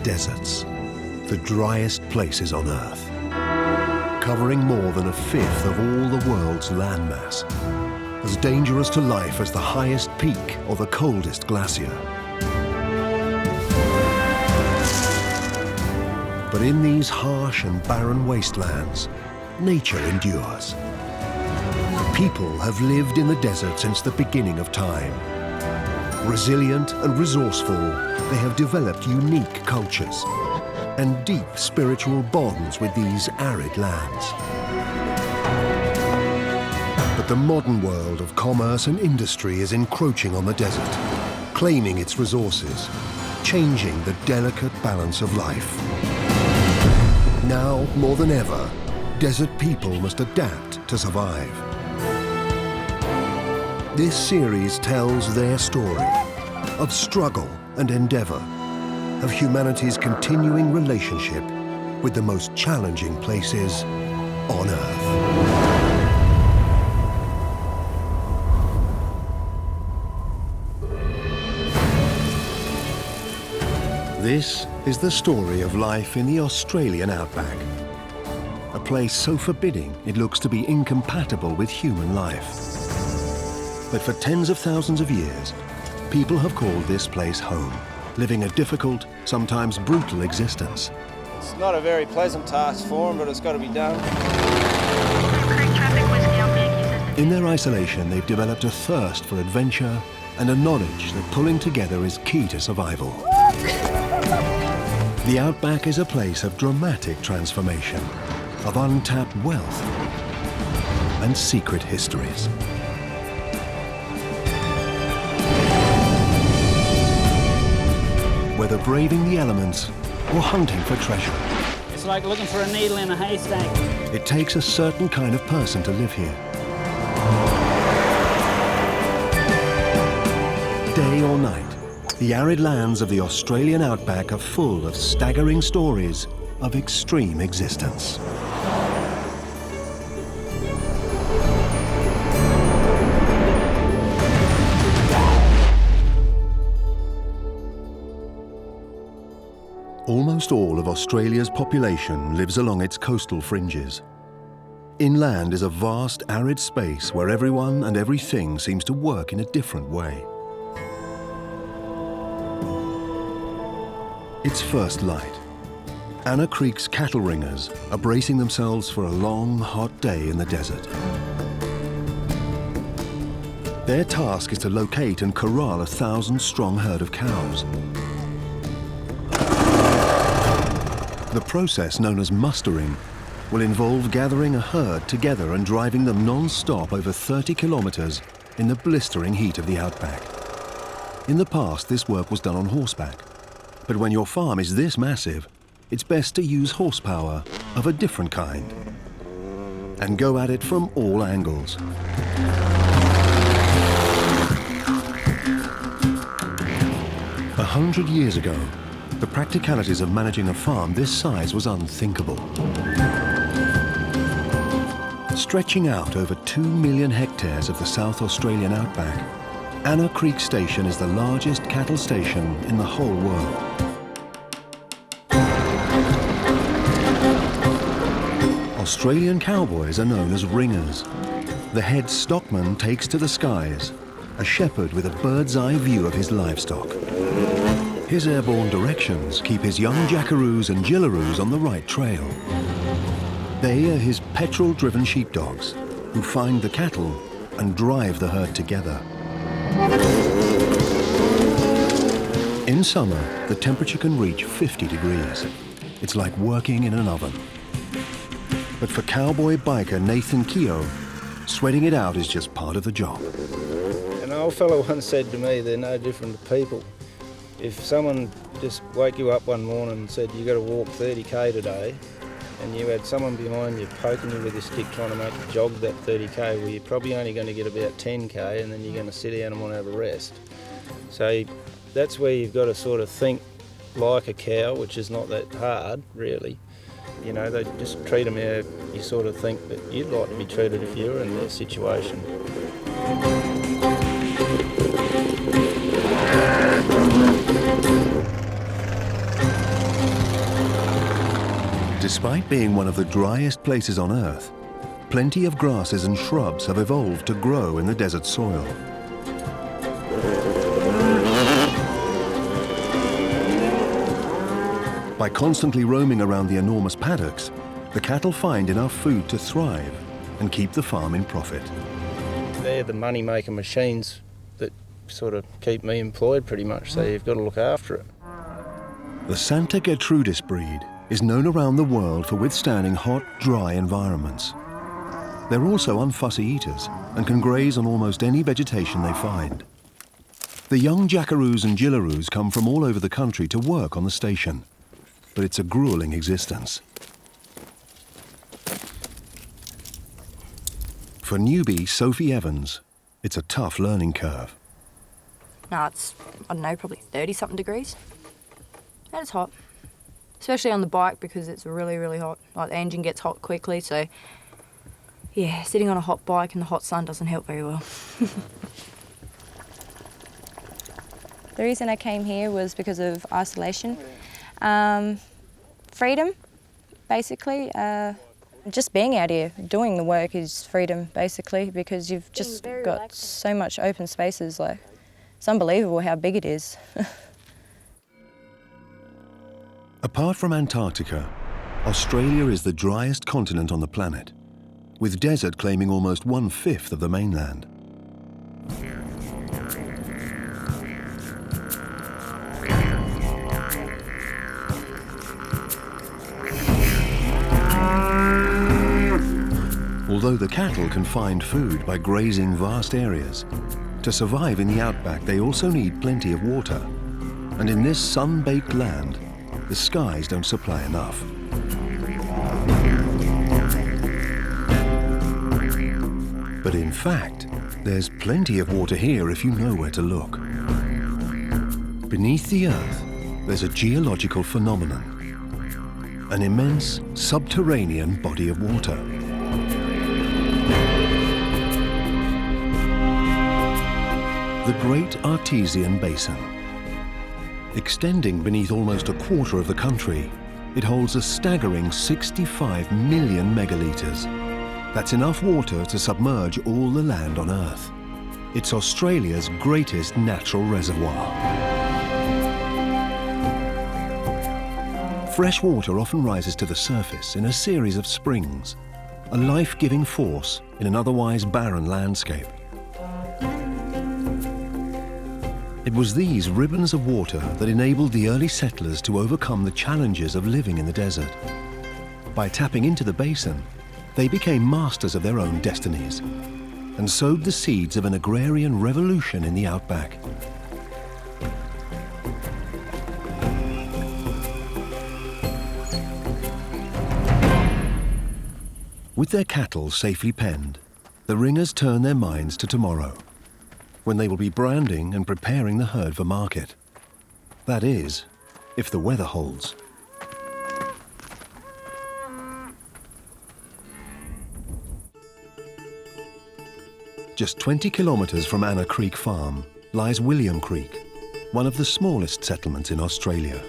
deserts, the driest places on Earth, covering more than a fifth of all the world's landmass, as dangerous to life as the highest peak or the coldest glacier. But in these harsh and barren wastelands, nature endures. People have lived in the desert since the beginning of time. Resilient and resourceful, they have developed unique cultures and deep spiritual bonds with these arid lands. But the modern world of commerce and industry is encroaching on the desert, claiming its resources, changing the delicate balance of life. Now, more than ever, desert people must adapt to survive. This series tells their story of struggle and endeavor, of humanity's continuing relationship with the most challenging places on Earth. This is the story of life in the Australian Outback, a place so forbidding it looks to be incompatible with human life. But for tens of thousands of years, people have called this place home, living a difficult, sometimes brutal existence. It's not a very pleasant task for them, but it's got to be done. In their isolation, they've developed a thirst for adventure and a knowledge that pulling together is key to survival. The Outback is a place of dramatic transformation, of untapped wealth and secret histories. Whether braving the elements or hunting for treasure. It's like looking for a needle in a haystack. It takes a certain kind of person to live here. Day or night, the arid lands of the Australian Outback are full of staggering stories of extreme existence. Almost all of Australia's population lives along its coastal fringes. Inland is a vast, arid space where everyone and everything seems to work in a different way. It's first light. Anna Creek's cattle ringers are bracing themselves for a long, hot day in the desert. Their task is to locate and corral a 1,000-strong herd of cows. The process, known as mustering, will involve gathering a herd together and driving them non-stop over 30 kilometers in the blistering heat of the Outback. In the past, this work was done on horseback. But when your farm is this massive, it's best to use horsepower of a different kind and go at it from all angles. A 100 years ago, the practicalities of managing a farm this size was unthinkable. Stretching out over 2 million hectares of the South Australian Outback, Anna Creek Station is the largest cattle station in the whole world. Australian cowboys are known as ringers. The head stockman takes to the skies, a shepherd with a bird's-eye view of his livestock. His airborne directions keep his young jackaroos and jillaroos on the right trail. They are his petrol-driven sheepdogs, who find the cattle and drive the herd together. In summer, the temperature can reach 50 degrees. It's like working in an oven. But for cowboy biker Nathan Keogh, sweating it out is just part of the job. An old fellow once said to me, they're no different to people. If someone just woke you up one morning and said you got to walk 30k today, and you had someone behind you poking you with a stick trying to make you jog that 30k, well, you're probably only going to get about 10k, and then you're going to sit down and want to have a rest. So that's where you've got to sort of think like a cow, which is not that hard, really. You know, they just treat them how you sort of think that you'd like to be treated if you were in their situation. Despite being one of the driest places on Earth, plenty of grasses and shrubs have evolved to grow in the desert soil. By constantly roaming around the enormous paddocks, the cattle find enough food to thrive and keep the farm in profit. They're the money-making machines that sort of keep me employed pretty much, so you've got to look after it. The Santa Gertrudis breed is known around the world for withstanding hot, dry environments. They're also unfussy eaters and can graze on almost any vegetation they find. The young jackaroos and jillaroos come from all over the country to work on the station, but it's a grueling existence. For newbie Sophie Evans, it's a tough learning curve. No, it's, I don't know, probably 30-something degrees. And it's hot, especially on the bike because it's really, really hot. Like, the engine gets hot quickly, so yeah, sitting on a hot bike in the hot sun doesn't help very well. The reason I came here was because of isolation. Freedom, basically. Just being out here, doing the work is freedom, basically, because you've just got so much open spaces. Like, it's unbelievable how big it is. Apart from Antarctica, Australia is the driest continent on the planet, with desert claiming almost 1/5 of the mainland. Although the cattle can find food by grazing vast areas, to survive in the outback they also need plenty of water. And in this sun-baked land, the skies don't supply enough. But in fact, there's plenty of water here if you know where to look. Beneath the earth, there's a geological phenomenon, an immense subterranean body of water. The Great Artesian Basin. Extending beneath almost a quarter of the country, it holds a staggering 65 million megalitres. That's enough water to submerge all the land on Earth. It's Australia's greatest natural reservoir. Fresh water often rises to the surface in a series of springs, a life-giving force in an otherwise barren landscape. It was these ribbons of water that enabled the early settlers to overcome the challenges of living in the desert. By tapping into the basin, they became masters of their own destinies and sowed the seeds of an agrarian revolution in the outback. With their cattle safely penned, the ringers turn their minds to tomorrow, when they will be branding and preparing the herd for market. That is, if the weather holds. Just 20 kilometres from Anna Creek Farm lies William Creek, one of the smallest settlements in Australia.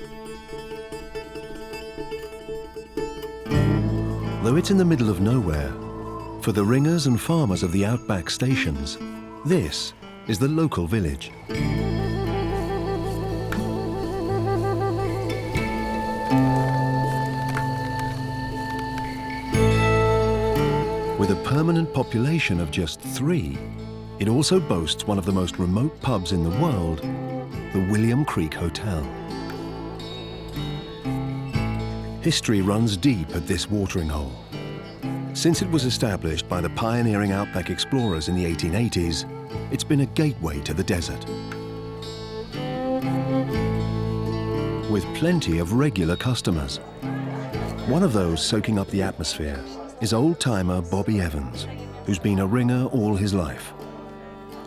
Though it's in the middle of nowhere, for the ringers and farmers of the outback stations, this is the local village. With a permanent population of just 3, it also boasts one of the most remote pubs in the world, the William Creek Hotel. History runs deep at this watering hole. Since it was established by the pioneering outback explorers in the 1880s, it's been a gateway to the desert. With plenty of regular customers. One of those soaking up the atmosphere is old-timer Bobby Evans, who's been a ringer all his life.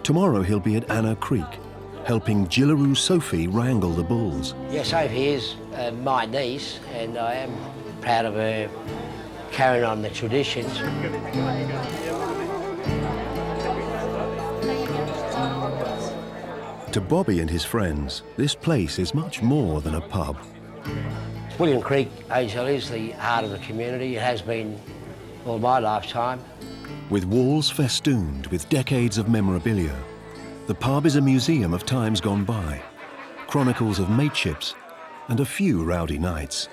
Tomorrow he'll be at Anna Creek, helping Jillaroo Sophie wrangle the bulls. Yeah, Sophie is my niece, and I am proud of her carrying on the traditions. To Bobby and his friends, this place is much more than a pub. William Creek Hotel is the heart of the community. It has been all my lifetime. With walls festooned with decades of memorabilia, the pub is a museum of times gone by, chronicles of mateships and a few rowdy nights.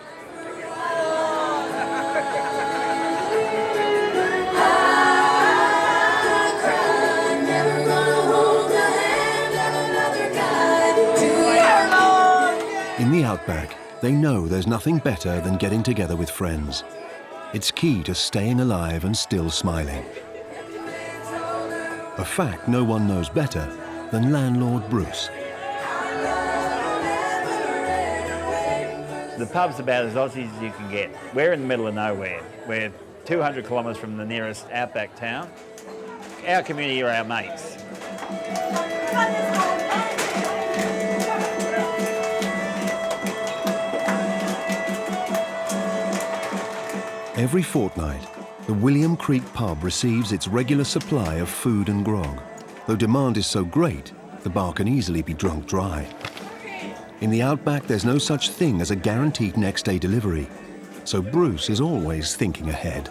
In the Outback, they know there's nothing better than getting together with friends. It's key to staying alive and still smiling. A fact no one knows better than landlord Bruce. The pub's about as Aussie as you can get. We're in the middle of nowhere. We're 200 kilometres from the nearest outback town. Our community are our mates. Every fortnight, the William Creek pub receives its regular supply of food and grog. Though demand is so great, the bar can easily be drunk dry. In the Outback, there's no such thing as a guaranteed next-day delivery, so Bruce is always thinking ahead.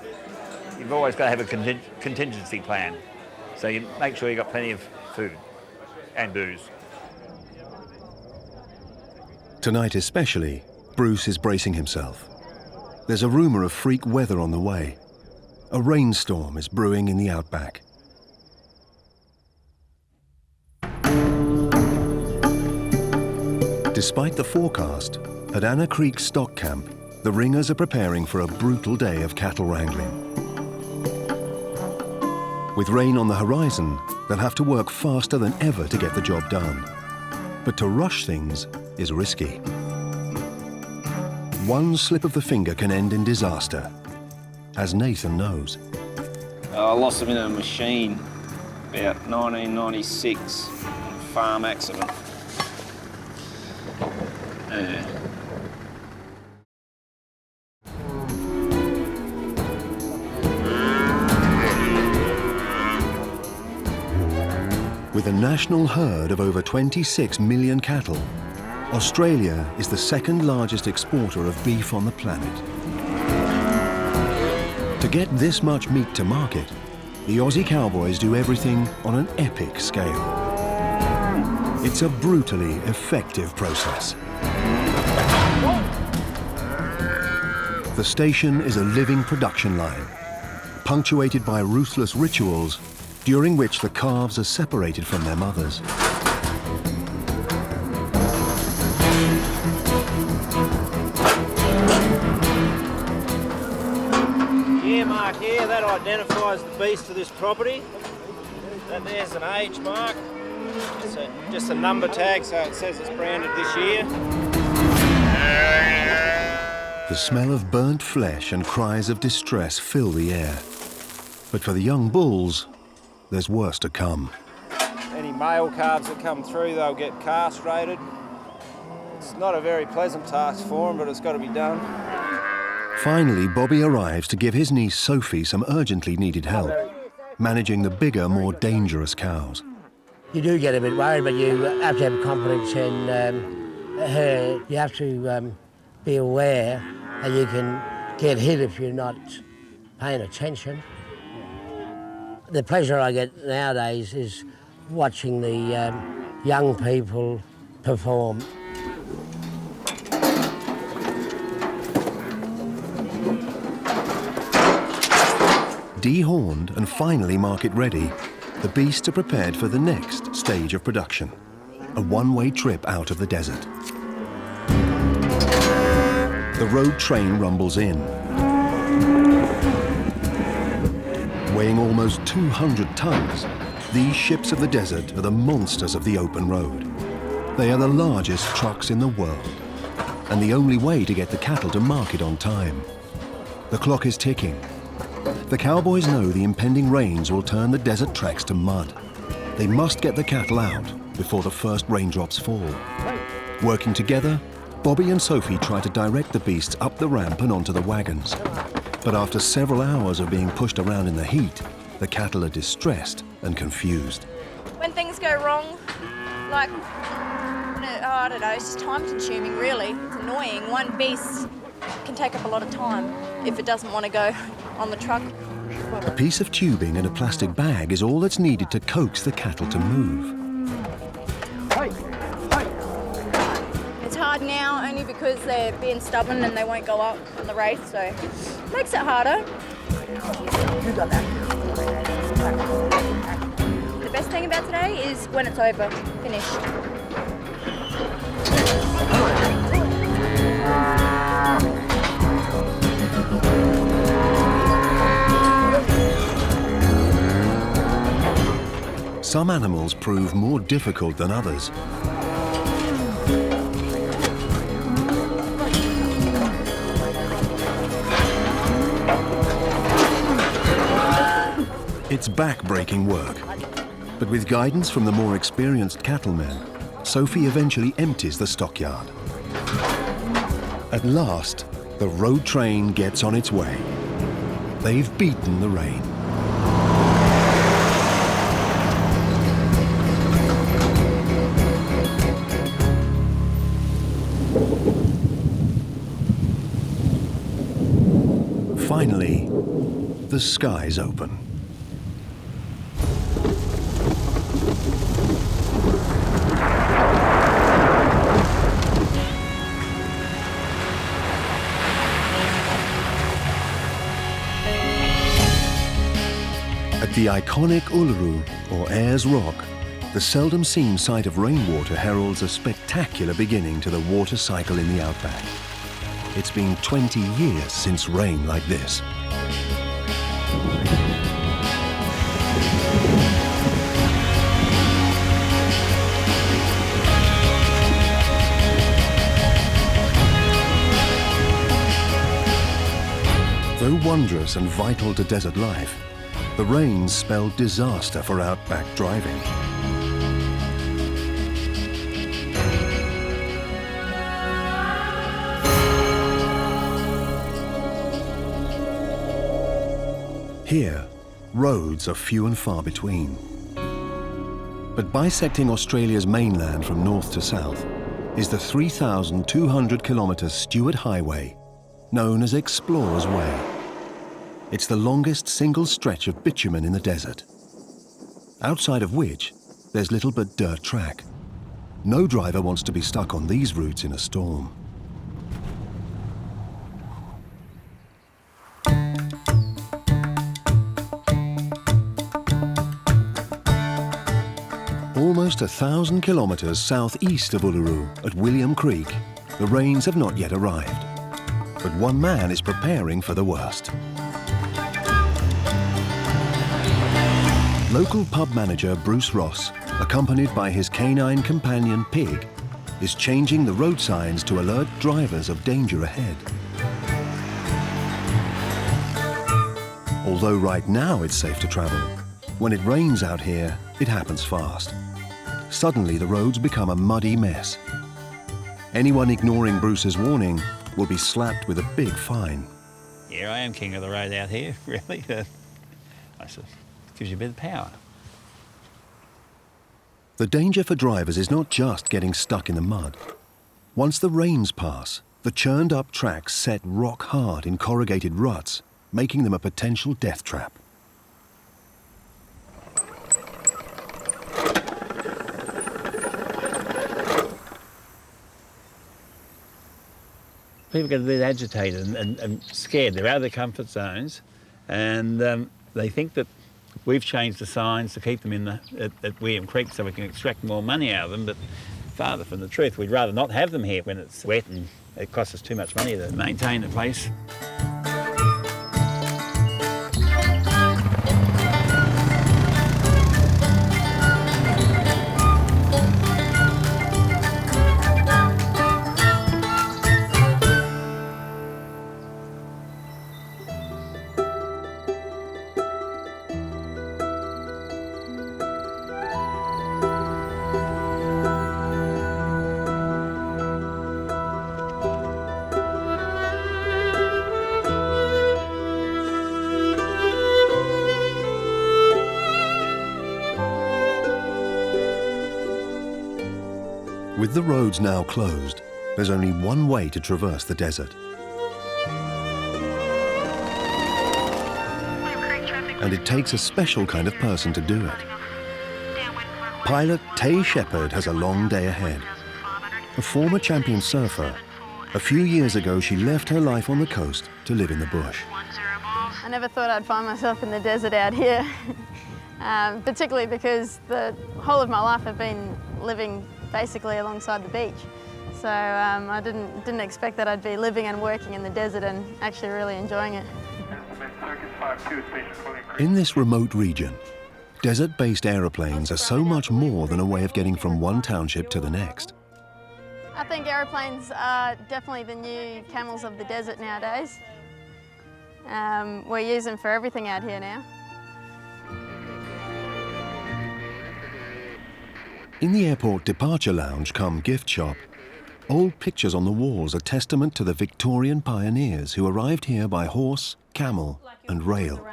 You've always got to have a contingency plan, so you make sure you've got plenty of food and booze. Tonight especially, Bruce is bracing himself. There's a rumour of freak weather on the way. A rainstorm is brewing in the Outback. Despite the forecast, at Anna Creek Stock Camp, the ringers are preparing for a brutal day of cattle wrangling. With rain on the horizon, they'll have to work faster than ever to get the job done. But to rush things is risky. One slip of the finger can end in disaster, as Nathan knows. I lost them in a machine about 1996, farm accident. With a national herd of over 26 million cattle, Australia is the second largest exporter of beef on the planet. To get this much meat to market, the Aussie cowboys do everything on an epic scale. It's a brutally effective process. The station is a living production line, punctuated by ruthless rituals during which the calves are separated from their mothers. Yeah, mark here, that identifies the beast of this property. That there's an age mark. It's just a number tag, so it says it's branded this year. The smell of burnt flesh and cries of distress fill the air. But for the young bulls, there's worse to come. Any male calves that come through, they'll get castrated. It's not a very pleasant task for them, but it's got to be done. Finally, Bobby arrives to give his niece Sophie some urgently needed help, managing the bigger, more dangerous cows. You do get a bit worried, but you have to have confidence in her. You have to be aware that you can get hit if you're not paying attention. The pleasure I get nowadays is watching the young people perform. Dehorned and finally market ready, the beasts are prepared for the next stage of production, a one-way trip out of the desert. The road train rumbles in. Weighing almost 200 tons, these ships of the desert are the monsters of the open road. They are the largest trucks in the world, and the only way to get the cattle to market on time. The clock is ticking. The cowboys know the impending rains will turn the desert tracks to mud. They must get the cattle out before the first raindrops fall. Working together, Bobby and Sophie try to direct the beasts up the ramp and onto the wagons. But after several hours of being pushed around in the heat, the cattle are distressed and confused. When things go wrong, like, I don't know, it's just time consuming really. It's annoying. One beast It can take up a lot of time if it doesn't want to go on the truck. A piece of tubing and a plastic bag is all that's needed to coax the cattle to move. It's hard now only because they're being stubborn and they won't go up on the race, so it makes it harder. The best thing about today is when it's over, finished. Some animals prove more difficult than others. It's back-breaking work, but with guidance from the more experienced cattlemen, Sophie eventually empties the stockyard. At last, the road train gets on its way. They've beaten the rain. Finally, the skies open. At the iconic Uluru, or Ayers Rock, the seldom-seen sight of rainwater heralds a spectacular beginning to the water cycle in the Outback. It's been 20 years since rain like this. Though wondrous and vital to desert life, the rains spelled disaster for Outback driving. Here, roads are few and far between. But bisecting Australia's mainland from north to south is the 3,200-kilometre Stuart Highway, known as Explorers Way. It's the longest single stretch of bitumen in the desert, outside of which there's little but dirt track. No driver wants to be stuck on these routes in a storm. Almost 1,000 kilometres southeast of Uluru, at William Creek, the rains have not yet arrived. But one man is preparing for the worst. Local pub manager Bruce Ross, accompanied by his canine companion Pig, is changing the road signs to alert drivers of danger ahead. Although right now it's safe to travel, when it rains out here, it happens fast. Suddenly the roads become a muddy mess. Anyone ignoring Bruce's warning will be slapped with a big fine. Yeah, I am king of the road out here, really. I suppose it gives you a bit of power. The danger for drivers is not just getting stuck in the mud. Once the rains pass, the churned up tracks set rock hard in corrugated ruts, making them a potential death trap. People get a bit agitated and scared. They're out of their comfort zones, and they think that we've changed the signs to keep them in at William Creek so we can extract more money out of them, but farther from the truth. We'd rather not have them here when it's wet and it costs us too much money to maintain the place. With the roads now closed, there's only one way to traverse the desert. and it takes a special kind of person to do it. Pilot Tay Shepherd has a long day ahead. A former champion surfer, a few years ago she left her life on the coast to live in the bush. I never thought I'd find myself in the desert out here, particularly because the whole of my life I've been living basically alongside the beach. So I didn't expect that I'd be living and working in the desert and actually really enjoying it. In this remote region, desert-based aeroplanes are so much more than a way of getting from one township to the next. I think aeroplanes are definitely the new camels of the desert nowadays. We use them for everything out here now. In the airport departure lounge come gift shop, old pictures on the walls are testament to the Victorian pioneers who arrived here by horse, camel and rail.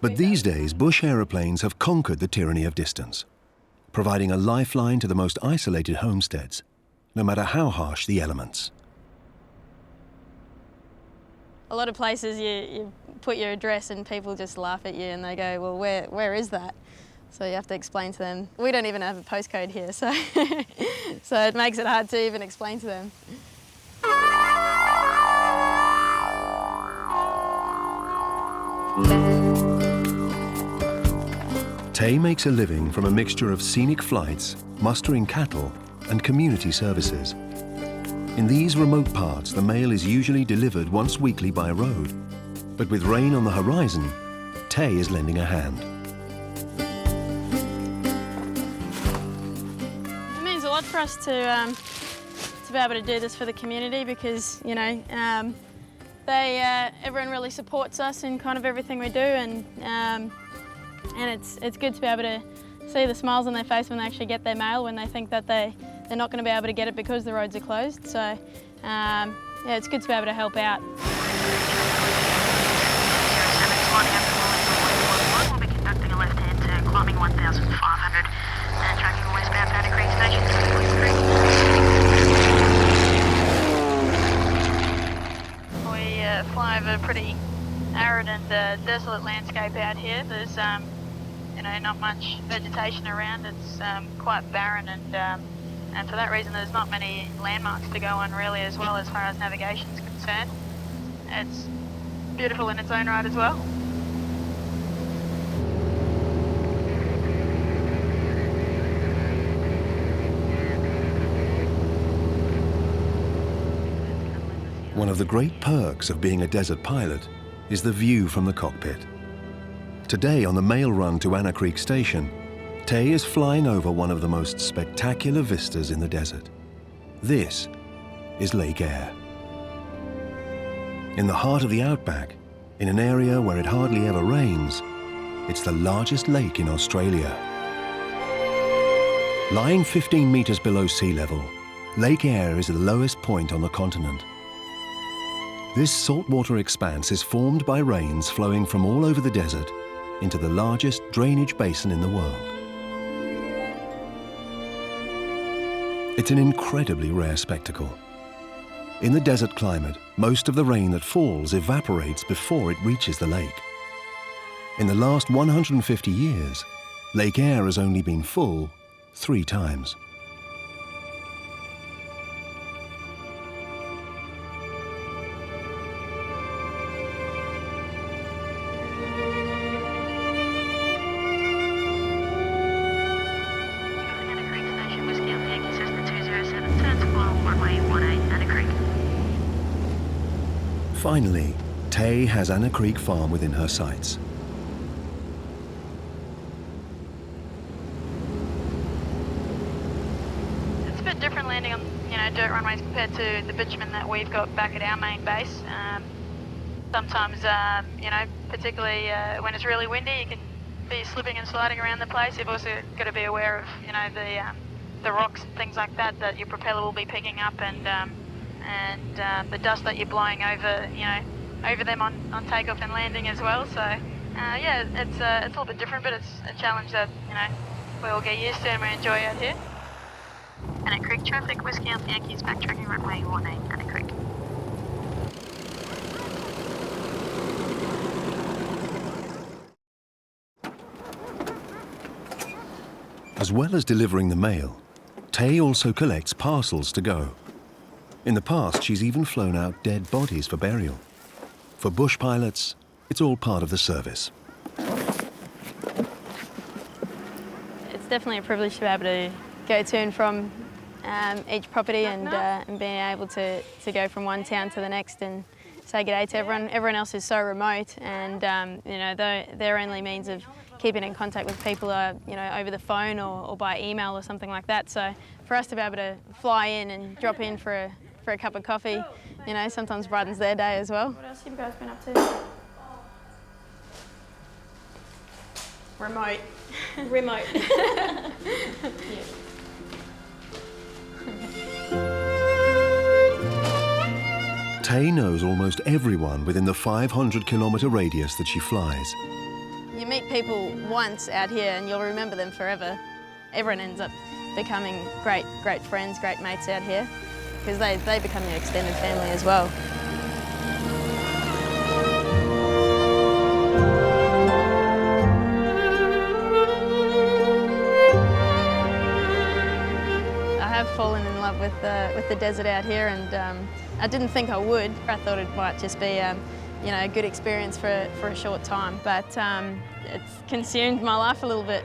But these days, bush aeroplanes have conquered the tyranny of distance, providing a lifeline to the most isolated homesteads, no matter how harsh the elements. A lot of places you put your address and people just laugh at you and they go, well, where is that? So you have to explain to them. We don't even have a postcode here, so, so it makes it hard to even explain to them. Tay makes a living from a mixture of scenic flights, mustering cattle, and community services. In these remote parts, the mail is usually delivered once weekly by road. But with rain on the horizon, Tay is lending a hand. It means a lot for us to be able to do this for the community because, you know, everyone really supports us in kind of everything we do, and it's good to be able to see the smiles on their face when they actually get their mail, when they think that they're not going to be able to get it because the roads are closed. So, yeah, it's good to be able to help out. We'll be conducting a left-hand turn, climbing 1,500 and tracking westbound Pedy Creek Station. We fly over a pretty arid and desolate landscape out here. There's you know, not much vegetation around. It's quite barren, and for that reason there's not many landmarks to go on really, as well as far as navigation is concerned. It's beautiful in its own right as well. One of the great perks of being a desert pilot is the view from the cockpit. Today, on the mail run to Anna Creek Station, Tay is flying over one of the most spectacular vistas in the desert. This is Lake Eyre. In the heart of the Outback, in an area where it hardly ever rains, it's the largest lake in Australia. Lying 15 meters below sea level, Lake Eyre is the lowest point on the continent. This saltwater expanse is formed by rains flowing from all over the desert into the largest drainage basin in the world. It's an incredibly rare spectacle. In the desert climate, most of the rain that falls evaporates before it reaches the lake. In the last 150 years, Lake Eyre has only been full 3 times. Finally, Tay has Anna Creek Farm within her sights. It's a bit different landing on, you know, dirt runways compared to the bitumen that we've got back at our main base. Sometimes, you know, particularly when it's really windy, you can be slipping and sliding around the place. You've also got to be aware of, you know, the rocks and things like that that your propeller will be picking up, and the dust that you're blowing over, you know, over them on takeoff and landing as well. So, yeah, it's a little bit different, but it's a challenge that, you know, we all get used to and we enjoy out here. Anna Creek traffic, Whiskey Alpha Yankees, backtracking runway 18, Anna Creek. As well as delivering the mail, Tay also collects parcels to go. In the past, she's even flown out dead bodies for burial. For bush pilots, it's all part of the service. It's definitely a privilege to be able to go to and from each property and being able to go from one town to the next and say good day to everyone. Everyone else is so remote, and you know, their only means of keeping in contact with people are, you know, over the phone or by email or something like that. So for us to be able to fly in and drop in for a cup of coffee, you know, sometimes brightens their day as well. What else have you guys been up to? Remote. Remote. Tay knows almost everyone within the 500-kilometre radius that she flies. You meet people once out here and you'll remember them forever. Everyone ends up becoming great friends, great mates out here, because they become your extended family as well. I have fallen in love with the desert out here, and I didn't think I would. I thought it might just be you know, a good experience for a short time, but it's consumed my life a little bit.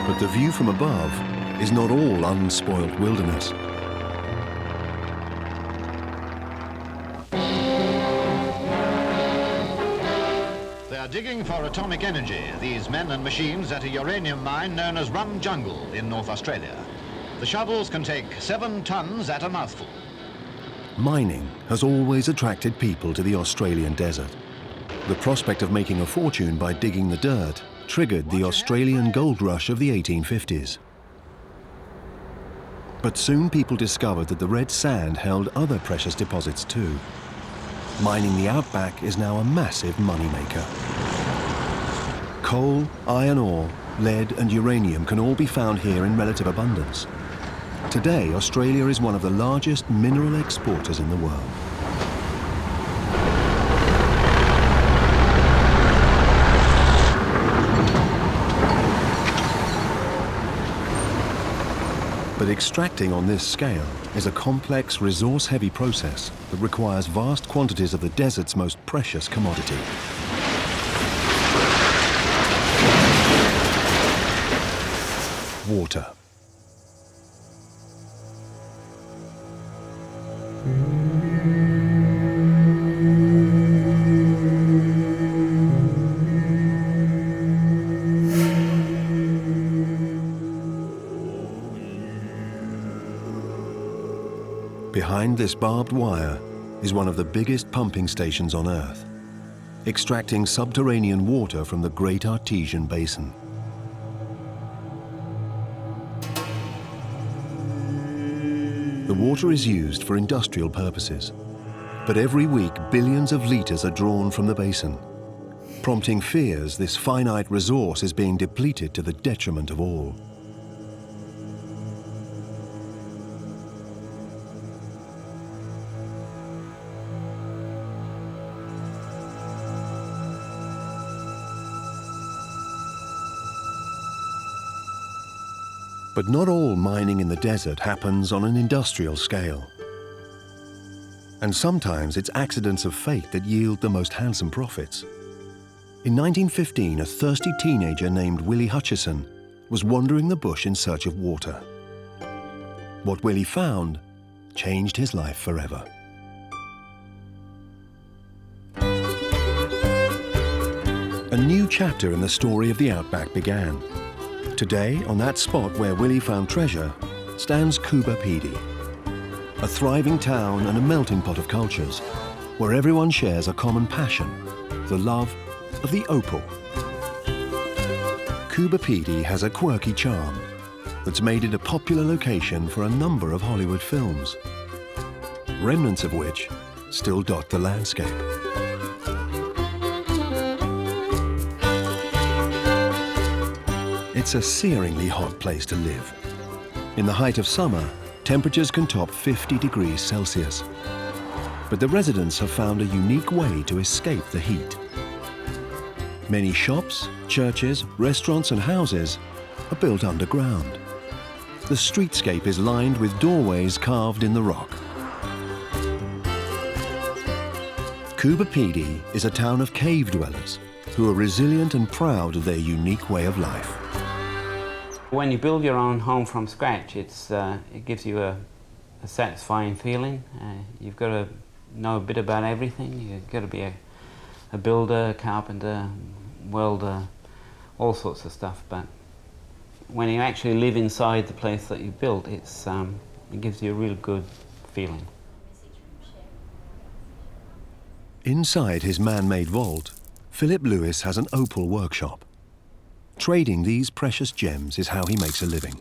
But the view from above is not all unspoilt wilderness. They are digging for atomic energy, these men and machines, at a uranium mine known as Rum Jungle in North Australia. The shovels can take 7 tons at a mouthful. Mining has always attracted people to the Australian desert. The prospect of making a fortune by digging the dirt triggered the Australian gold rush of the 1850s. But soon people discovered that the red sand held other precious deposits too. Mining the Outback is now a massive moneymaker. Coal, iron ore, lead and uranium can all be found here in relative abundance. Today, Australia is one of the largest mineral exporters in the world. But extracting on this scale is a complex, resource-heavy process that requires vast quantities of the desert's most precious commodity. Water. Behind this barbed wire is one of the biggest pumping stations on Earth, extracting subterranean water from the Great Artesian Basin. The water is used for industrial purposes, but every week billions of litres are drawn from the basin, prompting fears this finite resource is being depleted to the detriment of all. But not all mining in the desert happens on an industrial scale. And sometimes it's accidents of fate that yield the most handsome profits. In 1915, a thirsty teenager named Willie Hutchison was wandering the bush in search of water. What Willie found changed his life forever. A new chapter in the story of the Outback began. Today, on that spot where Willie found treasure, stands Coober, Pedy, a thriving town and a melting pot of cultures, where everyone shares a common passion, the love of the opal. Coober, Pedy has a quirky charm that's made it a popular location for a number of Hollywood films, remnants of which still dot the landscape. It's a searingly hot place to live. In the height of summer, temperatures can top 50 degrees Celsius. But the residents have found a unique way to escape the heat. Many shops, churches, restaurants and houses are built underground. The streetscape is lined with doorways carved in the rock. Coober Pedy is a town of cave dwellers who are resilient and proud of their unique way of life. When you build your own home from scratch, it gives you a satisfying feeling. You've got to know a bit about everything. You've got to be a builder, carpenter, welder, all sorts of stuff. But when you actually live inside the place that you built, it gives you a real good feeling. Inside his man-made vault, Philip Lewis has an opal workshop. Trading these precious gems is how he makes a living.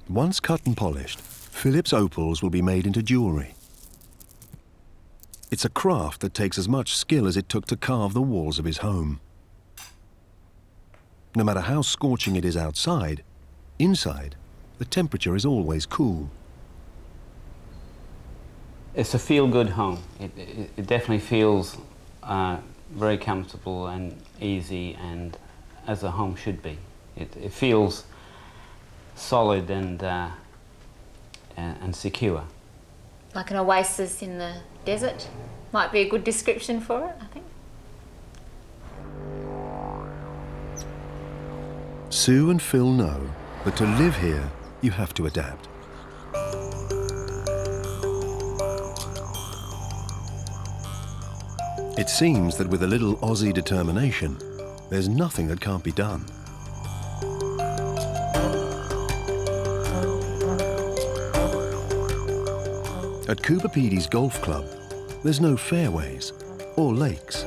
Once cut and polished, Philip's opals will be made into jewellery. It's a craft that takes as much skill as it took to carve the walls of his home. No matter how scorching it is outside, inside, the temperature is always cool. It's a feel-good home. It definitely feels very comfortable and easy, and as a home should be. It feels solid and secure. Like an oasis in the desert might be a good description for it, I think. Sue and Phil know that to live here, you have to adapt. It seems that with a little Aussie determination, there's nothing that can't be done. At Coober Pedy's golf club, there's no fairways or lakes.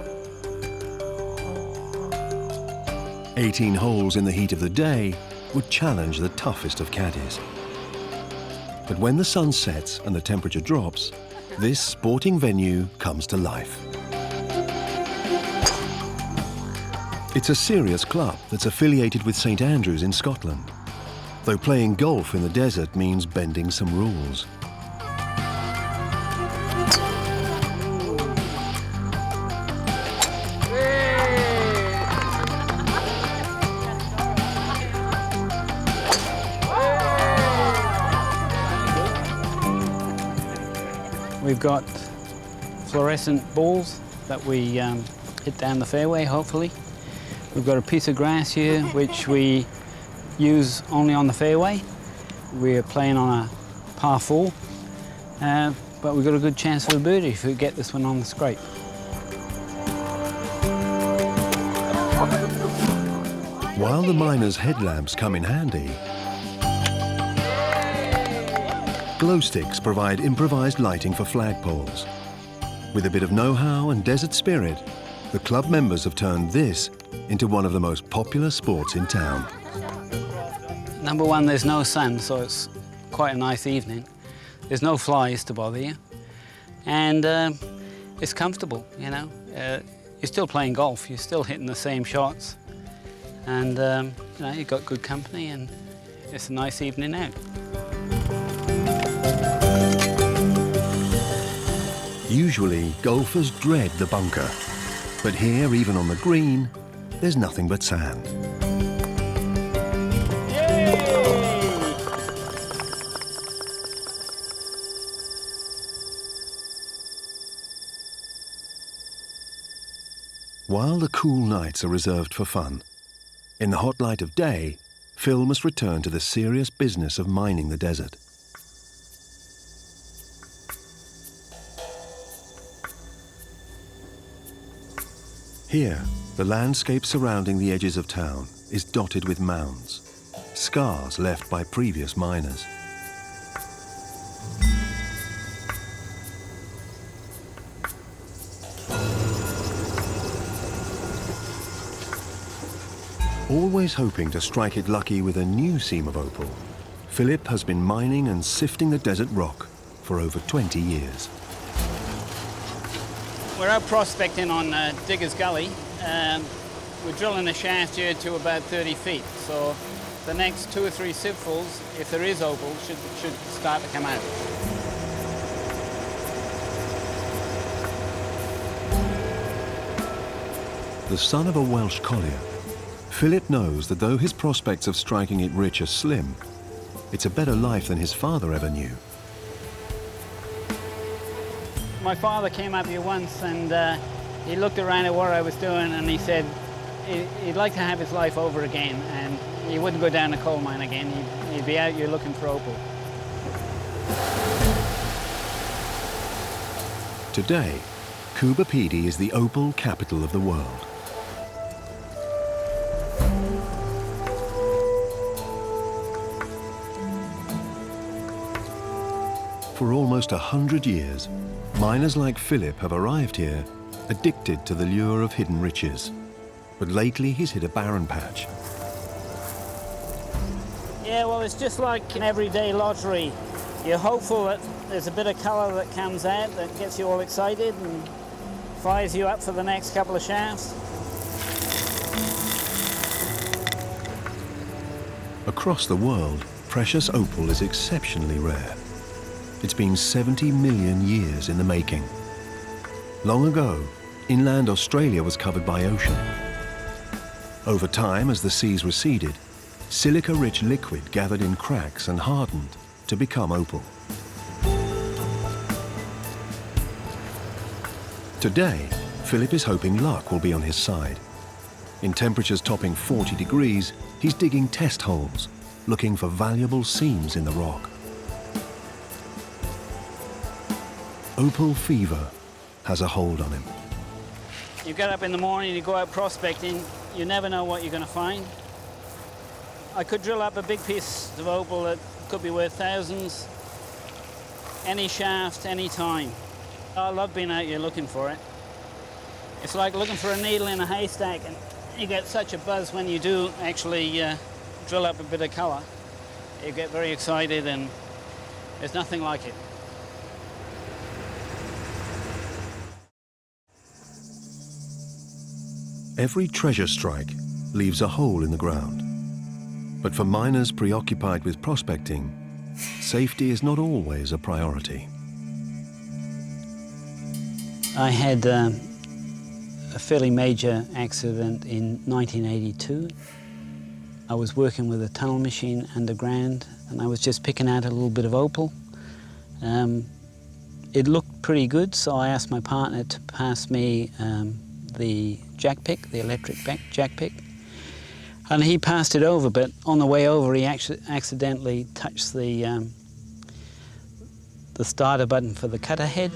18 holes in the heat of the day would challenge the toughest of caddies. But when the sun sets and the temperature drops, this sporting venue comes to life. It's a serious club that's affiliated with St Andrews in Scotland, though playing golf in the desert means bending some rules. We've got fluorescent balls that we hit down the fairway, hopefully. We've got a piece of grass here which we use only on the fairway. We're playing on a par 4, but we've got a good chance for a birdie if we get this one on the scrape. While the miners' headlamps come in handy, glow sticks provide improvised lighting for flagpoles. With a bit of know-how and desert spirit, the club members have turned this into one of the most popular sports in town. Number one, there's no sun, so it's quite a nice evening. There's no flies to bother you. And it's comfortable, you know. You're still playing golf, you're still hitting the same shots. And, you know, you've got good company and it's a nice evening out. Usually, golfers dread the bunker. But here, even on the green, there's nothing but sand. While the cool nights are reserved for fun, in the hot light of day, Phil must return to the serious business of mining the desert. Here, the landscape surrounding the edges of town is dotted with mounds, scars left by previous miners. Always hoping to strike it lucky with a new seam of opal, Philip has been mining and sifting the desert rock for over 20 years. We're out prospecting on Digger's Gully. We're drilling a shaft here to about 30 feet. So the next 2 or 3 sievesfuls, if there is opal, should start to come out. The son of a Welsh collier, Philip knows that though his prospects of striking it rich are slim, it's a better life than his father ever knew. My father came up here once and he looked around at what I was doing and he said he'd like to have his life over again and he wouldn't go down a coal mine again. He'd be out here looking for opal. Today, Coober Pedy is the opal capital of the world. For almost 100 years, miners like Philip have arrived here, addicted to the lure of hidden riches. But lately he's hit a barren patch. Yeah, well, it's just like an everyday lottery. You're hopeful that there's a bit of colour that comes out that gets you all excited and fires you up for the next couple of shafts. Across the world, precious opal is exceptionally rare. It's been 70 million years in the making. Long ago, inland Australia was covered by ocean. Over time, as the seas receded, silica-rich liquid gathered in cracks and hardened to become opal. Today, Philip is hoping luck will be on his side. In temperatures topping 40 degrees, he's digging test holes, looking for valuable seams in the rock. Opal fever has a hold on him. You get up in the morning, you go out prospecting, you never know what you're going to find. I could drill up a big piece of opal that could be worth thousands, any shaft, any time. I love being out here looking for it. It's like looking for a needle in a haystack, and you get such a buzz when you do actually drill up a bit of colour. You get very excited and there's nothing like it. Every treasure strike leaves a hole in the ground. But for miners preoccupied with prospecting, safety is not always a priority. I had a fairly major accident in 1982. I was working with a tunnel machine underground and I was just picking out a little bit of opal. It looked pretty good, so I asked my partner to pass me the jack pick, the electric jack pick. And he passed it over, but on the way over he actually accidentally touched the starter button for the cutter head.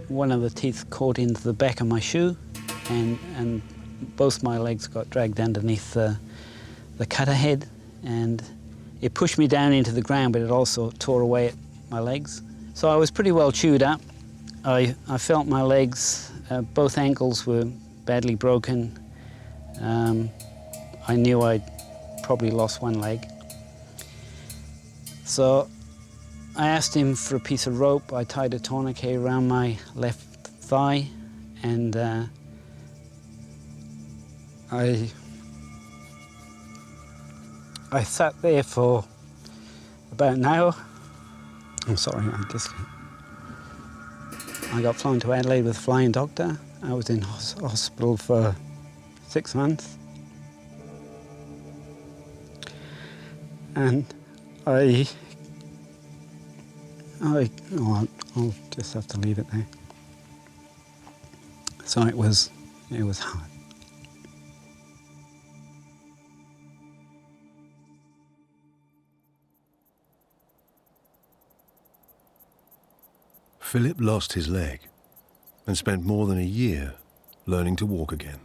One of the teeth caught into the back of my shoe and both my legs got dragged underneath the cutter head, and it pushed me down into the ground, but it also tore away at my legs. So I was pretty well chewed up. I felt my legs, both ankles were badly broken. I knew I'd probably lost one leg. So I asked him for a piece of rope. I tied a tourniquet around my left thigh, and I sat there for about an hour. I'm sorry, I got flown to Adelaide with a flying doctor. I was in hospital for 6 months. And I'll just have to leave it there. So it was hard. Philip lost his leg and spent more than a year learning to walk again.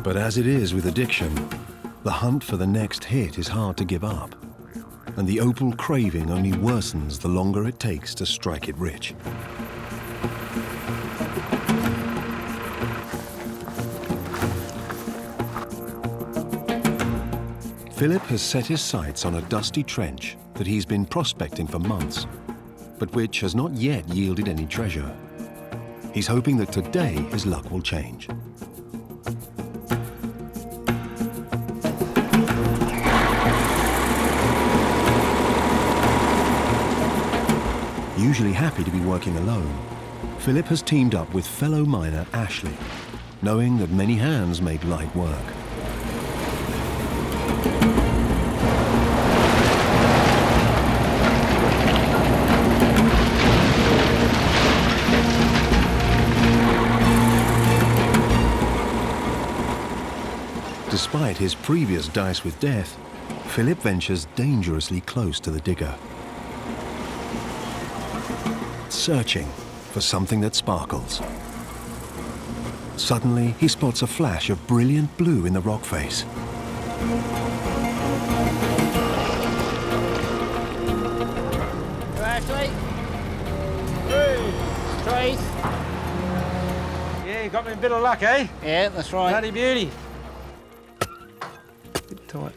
But as it is with addiction, the hunt for the next hit is hard to give up, and the opal craving only worsens the longer it takes to strike it rich. Philip has set his sights on a dusty trench that he's been prospecting for months, but which has not yet yielded any treasure. He's hoping that today his luck will change. Usually happy to be working alone, Philip has teamed up with fellow miner Ashley, knowing that many hands make light work. Despite his previous dice with death, Philip ventures dangerously close to the digger, searching for something that sparkles. Suddenly, he spots a flash of brilliant blue in the rock face. Ashley? Hey! Trace? Yeah, you got me a bit of luck, eh? Yeah, that's right. Bloody beauty. Bit tight.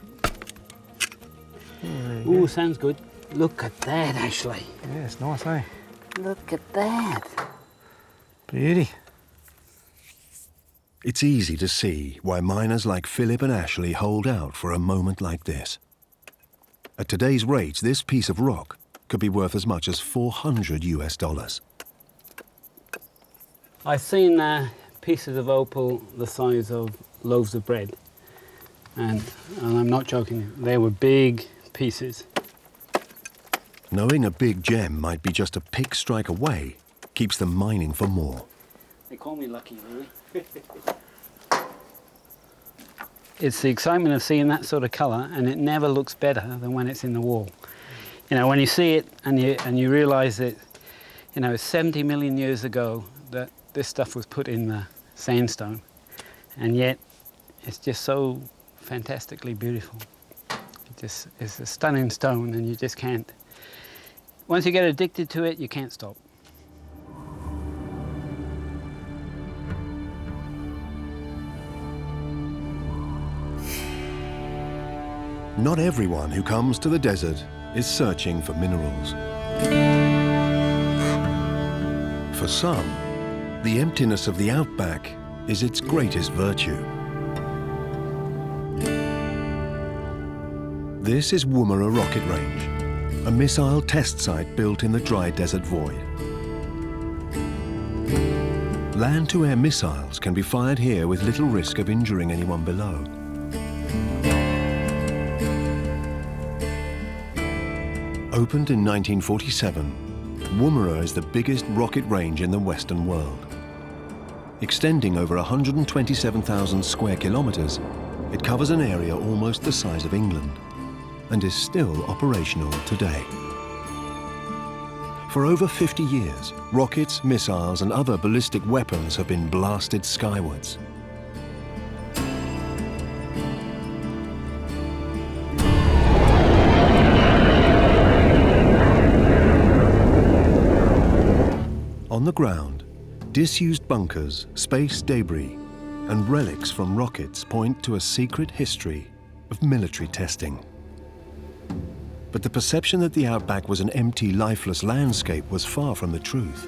Ooh, sounds good. Look at that, Ashley. Yeah, it's nice, eh? Look at that. Beauty. It's easy to see why miners like Philip and Ashley hold out for a moment like this. At today's rates, this piece of rock could be worth as much as $400 US. I've seen pieces of opal the size of loaves of bread. And I'm not joking, they were big pieces. Knowing a big gem might be just a pick strike away keeps them mining for more. They call me lucky, really. It's the excitement of seeing that sort of colour, and it never looks better than when it's in the wall. You know, when you see it and you realise that, you know, 70 million years ago that this stuff was put in the sandstone, and yet it's just so fantastically beautiful. It's a stunning stone, and you just can't. Once you get addicted to it, you can't stop. Not everyone who comes to the desert is searching for minerals. For some, the emptiness of the Outback is its greatest virtue. This is Woomera Rocket Range, a missile test site built in the dry desert void. Land-to-air missiles can be fired here with little risk of injuring anyone below. Opened in 1947, Woomera is the biggest rocket range in the Western world. Extending over 127,000 square kilometres, it covers an area almost the size of England and is still operational today. For over 50 years, rockets, missiles and other ballistic weapons have been blasted skywards. On the ground, disused bunkers, space debris, and relics from rockets point to a secret history of military testing. But the perception that the Outback was an empty, lifeless landscape was far from the truth.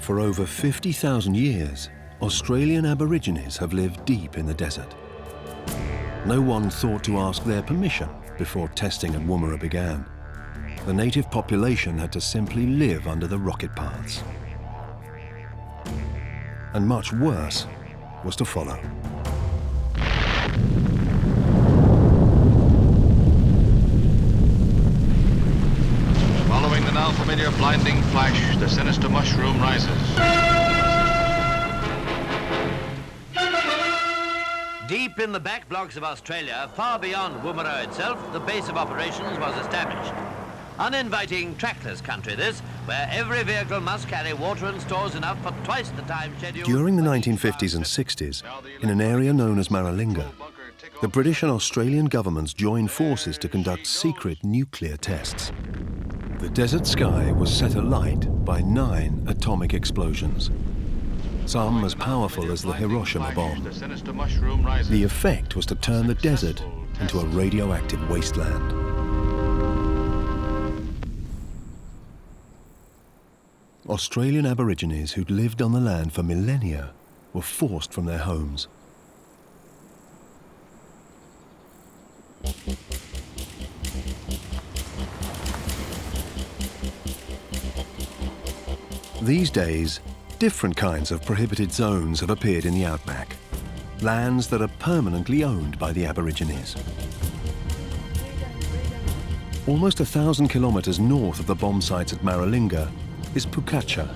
For over 50,000 years, Australian Aborigines have lived deep in the desert. No one thought to ask their permission before testing at Woomera began. The native population had to simply live under the rocket paths. And much worse was to follow. Following the now familiar blinding flash, the sinister mushroom rises. Deep in the back blocks of Australia, far beyond Woomera itself, the base of operations was established. Uninviting, trackless country this, where every vehicle must carry water and stores enough for twice the time scheduled. During the 1950s and 60s, in an area known as Maralinga, the British and Australian governments joined forces to conduct secret nuclear tests. The desert sky was set alight by 9 atomic explosions. some as powerful as the Hiroshima bomb. The effect was to turn the desert into a radioactive wasteland. Australian Aborigines who'd lived on the land for millennia were forced from their homes. These days, different kinds of prohibited zones have appeared in the outback, lands that are permanently owned by the Aborigines. Almost 1,000 kilometres north of the bomb sites at Maralinga is Pukacha,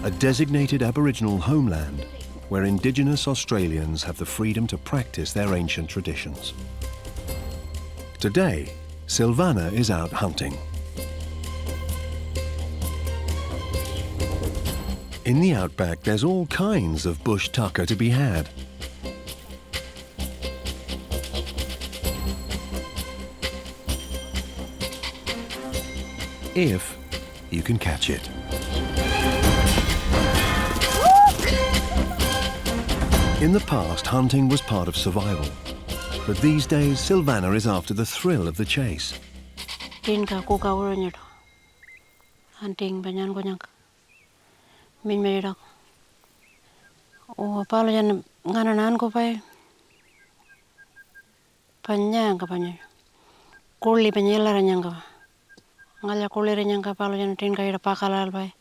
a designated Aboriginal homeland where Indigenous Australians have the freedom to practice their ancient traditions. Today, Silvana is out hunting. In the outback, there's all kinds of bush tucker to be had. If you can catch it. In the past, hunting was part of survival. But these days, Silvana is after the thrill of the chase. Hunting banyan ko nyak. Min merak. O palo yan ngananan ko pa. Panya ka panya. Kuli panyela ranyang ka. Ngala kuli ranyang ka palo yan tin kaya pakalal pa.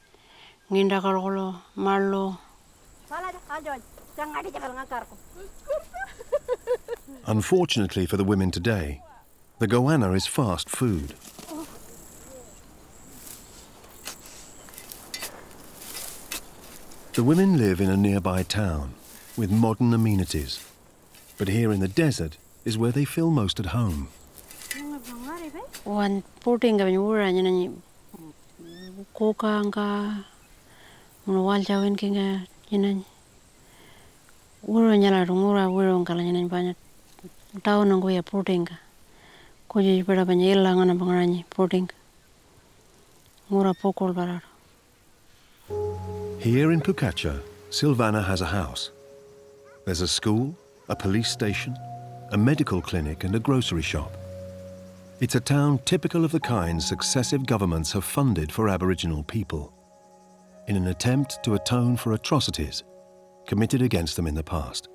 Nginda kalolo marlo. Unfortunately for the women today, the goanna is fast food. The women live in a nearby town with modern amenities, but here in the desert is where they feel most at home. Wan puting ka nyura nyana koka nga munawal jawin kinga nyana uro nyala rungura uro ngala nyana banyak tahu nanggo ya puting ka kuji pada banyak ilang ana bangarani puting ngura pokol barar. Here in Pukacha, Silvana has a house. There's a school, a police station, a medical clinic and a grocery shop. It's a town typical of the kind successive governments have funded for Aboriginal people in an attempt to atone for atrocities committed against them in the past.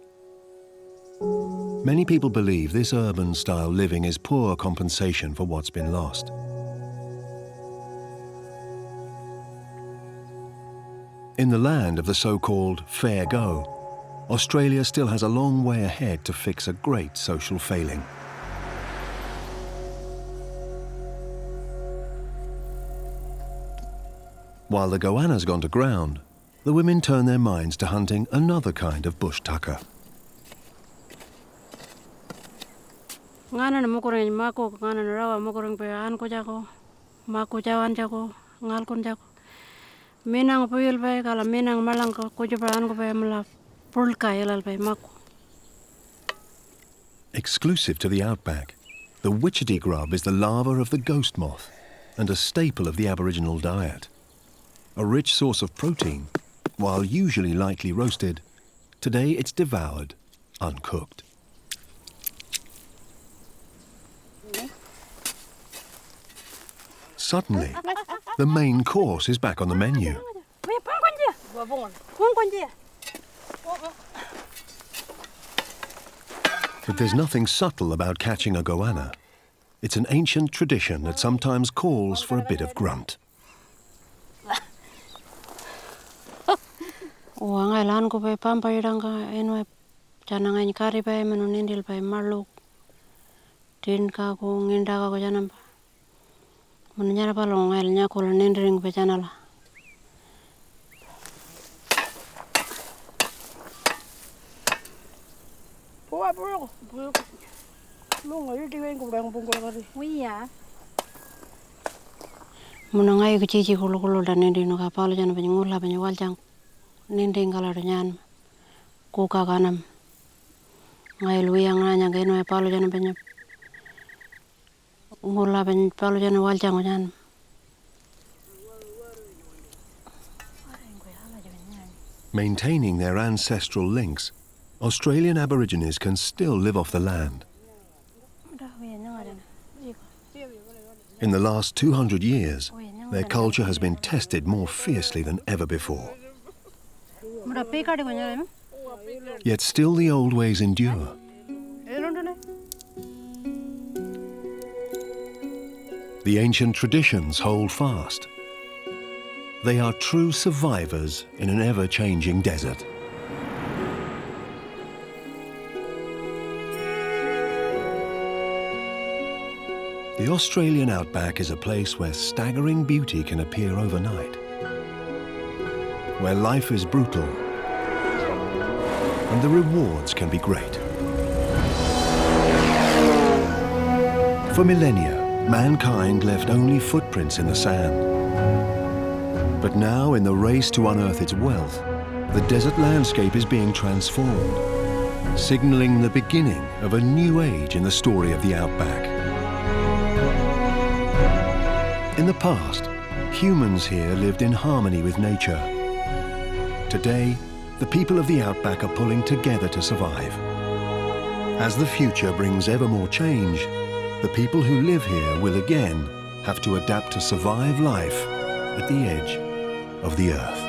Many people believe this urban-style living is poor compensation for what's been lost. In the land of the so-called fair go, Australia still has a long way ahead to fix a great social failing. While the goanna's gone to ground, the women turn their minds to hunting another kind of bush tucker. Ngana na mukurang mako ngana na rawa mukurang pe an ko jako mako jawan jako ngal kon jako minang puyul pe kala minang malang ko juparan ko pe mala pulka yelal pe mako. Exclusive to the outback, the witchetty grub is the larva of the ghost moth and a staple of the Aboriginal diet. A rich source of protein, while usually lightly roasted, today it's devoured uncooked. Suddenly, the main course is back on the menu. But there's nothing subtle about catching a goanna. It's an ancient tradition that sometimes calls for a bit of grunt. Wangailan ko pe pampairang ka enwe janang kari pe menunindil pe marluk tin ka ko nginda ka ko janam pa menunyara pa longail nya ko nindring pe janala. Munangai ko chichi kulo dan nindino ka palo janam pe ngula pe waljang ninding kala nyan kuka kanam ngai luya nganya geno e palo jana penya ngula ben palo jana waljang nyan Maintaining their ancestral links, Australian Aborigines can still live off the land. In the last 200 years, their culture has been tested more fiercely than ever before. Yet still the old ways endure. The ancient traditions hold fast. They are true survivors in an ever-changing desert. The Australian outback is a place where staggering beauty can appear overnight, where life is brutal and the rewards can be great. For millennia, mankind left only footprints in the sand. But now, in the race to unearth its wealth, the desert landscape is being transformed, signaling the beginning of a new age in the story of the outback. In the past, humans here lived in harmony with nature. Today, the people of the outback are pulling together to survive. As the future brings ever more change, the people who live here will again have to adapt to survive life at the edge of the earth.